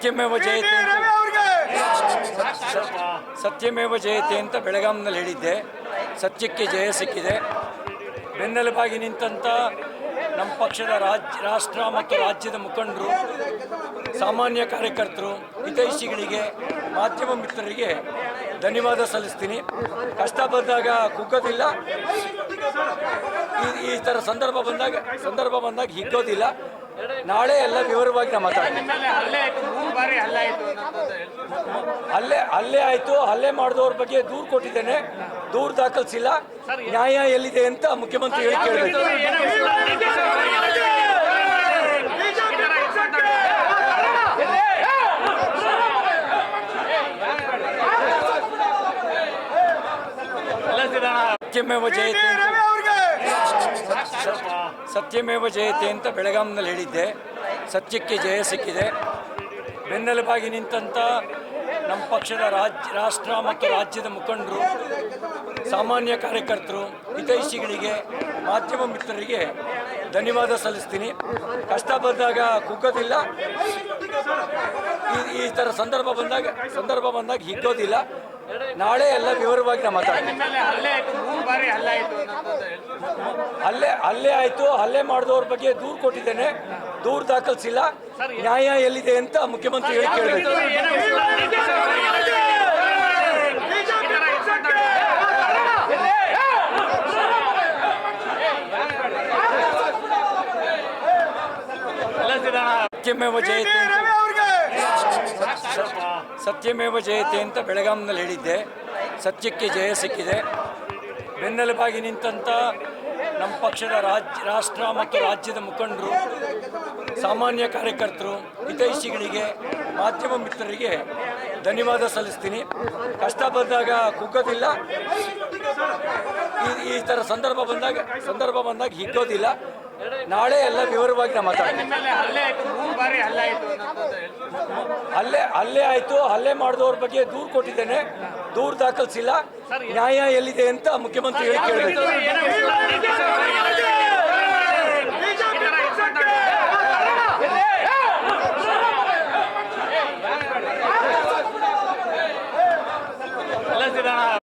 ಸತ್ಯಮೇವ ಜಯತೆ ಸತ್ಯಮೇವ ಜಯತೆ ಅಂತ ಬೆಳಗಾಂನಲ್ಲಿ ಹೇಳಿದ್ದೆ. ಸತ್ಯಕ್ಕೆ ಜಯ ಸಿಕ್ಕಿದೆ. ಬೆನ್ನೆಲುಬಾಗಿ ನಿಂತಂಥ ನಮ್ಮ ಪಕ್ಷದ ರಾಷ್ಟ್ರ ಮತ್ತು ರಾಜ್ಯದ ಮುಖಂಡರು, ಸಾಮಾನ್ಯ ಕಾರ್ಯಕರ್ತರು, ಹಿತೈಷಿಗಳಿಗೆ, ಮಾಧ್ಯಮ ಮಿತ್ರರಿಗೆ ಧನ್ಯವಾದ ಸಲ್ಲಿಸ್ತೀನಿ. ಕಷ್ಟ ಬಂದಾಗ ಕುಗ್ಗೋದಿಲ್ಲ, ಈ ಥರ ಸಂದರ್ಭ ಬಂದಾಗ ಹಿಗ್ಗೋದಿಲ್ಲ. ನಾಳೆ ಎಲ್ಲ ವಿವರವಾಗಿ ನಾವು ಮಾತಾಡ್ತೀವಿ. ಹಲ್ಲೆ ಆಯಿತು. ಹಲ್ಲೆ ಮಾಡಿದವ್ರ ಬಗ್ಗೆ ದೂರು ಕೊಟ್ಟಿದ್ದೇನೆ. ದೂರು ದಾಖಲಿಸಿಲ್ಲ. ನ್ಯಾಯ ಎಲ್ಲಿದೆ ಅಂತ ಮುಖ್ಯಮಂತ್ರಿ ಹೇಳಿ ಕೇಳಬೇಕು. ಸತ್ಯಮೇವ ಜಯತೆ ಸತ್ಯಮೇವ ಜಯತೆ ಅಂತ ಬೆಳಗಾಂನಲ್ಲಿ ಹೇಳಿದ್ದೆ. ಸತ್ಯಕ್ಕೆ ಜಯ ಸಿಕ್ಕಿದೆ. ಬೆನ್ನೆಲುಬಾಗಿ ನಿಂತಂಥ ನಮ್ಮ ಪಕ್ಷದ ರಾಷ್ಟ್ರ ಮತ್ತು ರಾಜ್ಯದ ಮುಖಂಡರು, ಸಾಮಾನ್ಯ ಕಾರ್ಯಕರ್ತರು, ಹಿತೈಷಿಗಳಿಗೆ, ಮಾಧ್ಯಮ ಮಿತ್ರರಿಗೆ ಧನ್ಯವಾದ ಸಲ್ಲಿಸ್ತೀನಿ. ಕಷ್ಟ ಬಂದಾಗ ಕುಗ್ಗೋದಿಲ್ಲ, ಈ ಥರ ಸಂದರ್ಭ ಬಂದಾಗ ಹಿಗ್ಗೋದಿಲ್ಲ. ನಾಳೆ ಎಲ್ಲ ವಿವರವಾಗಿ ನಾವು ಮಾತಾಡ್ತೀವಿ. ಹಲ್ಲೆ ಆಯಿತು. ಹಲ್ಲೆ ಮಾಡಿದವ್ರ ಬಗ್ಗೆ ದೂರು ಕೊಟ್ಟಿದ್ದೇನೆ. ದೂರು ದಾಖಲಿಸಿಲ್ಲ. ನ್ಯಾಯ ಎಲ್ಲಿದೆ ಅಂತ ಮುಖ್ಯಮಂತ್ರಿ ಹೇಳಿ ಕೇಳಬೇಕು. ಸತ್ಯಮೇವ ಜಯತೆ ಸತ್ಯಮೇವ ಜಯತೆ ಅಂತ ಬೆಳಗಾಂನಲ್ಲಿ ಹೇಳಿದ್ದೆ. ಸತ್ಯಕ್ಕೆ ಜಯ ಸಿಕ್ಕಿದೆ. ಬೆನ್ನೆಲುಬಾಗಿ ನಿಂತಂಥ ನಮ್ಮ ಪಕ್ಷದ ರಾಷ್ಟ್ರ ಮತ್ತು ರಾಜ್ಯದ ಮುಖಂಡರು, ಸಾಮಾನ್ಯ ಕಾರ್ಯಕರ್ತರು, ಹಿತೈಷಿಗಳಿಗೆ, ಮಾಧ್ಯಮ ಮಿತ್ರರಿಗೆ ಧನ್ಯವಾದ ಸಲ್ಲಿಸ್ತೀನಿ. ಕಷ್ಟ ಬಂದಾಗ ಕುಗ್ಗೋದಿಲ್ಲ, ಈ ಥರ ಸಂದರ್ಭ ಬಂದಾಗ ಹಿಗ್ಗೋದಿಲ್ಲ. ನಾಳೆ ಎಲ್ಲ ವಿವರವಾಗಿ ನಾವು ಮಾತಾಡ್ತೀವಿ. ಹಲ್ಲೆ ಆಯಿತು. ಹಲ್ಲೆ ಮಾಡಿದವ್ರ ಬಗ್ಗೆ ದೂರು ಕೊಟ್ಟಿದ್ದೇನೆ. ದೂರು ದಾಖಲಿಸಿಲ್ಲ. ನ್ಯಾಯ ಎಲ್ಲಿದೆ ಅಂತ ಮುಖ್ಯಮಂತ್ರಿ ಹೇಳಿ ಕೇಳಬೇಕು.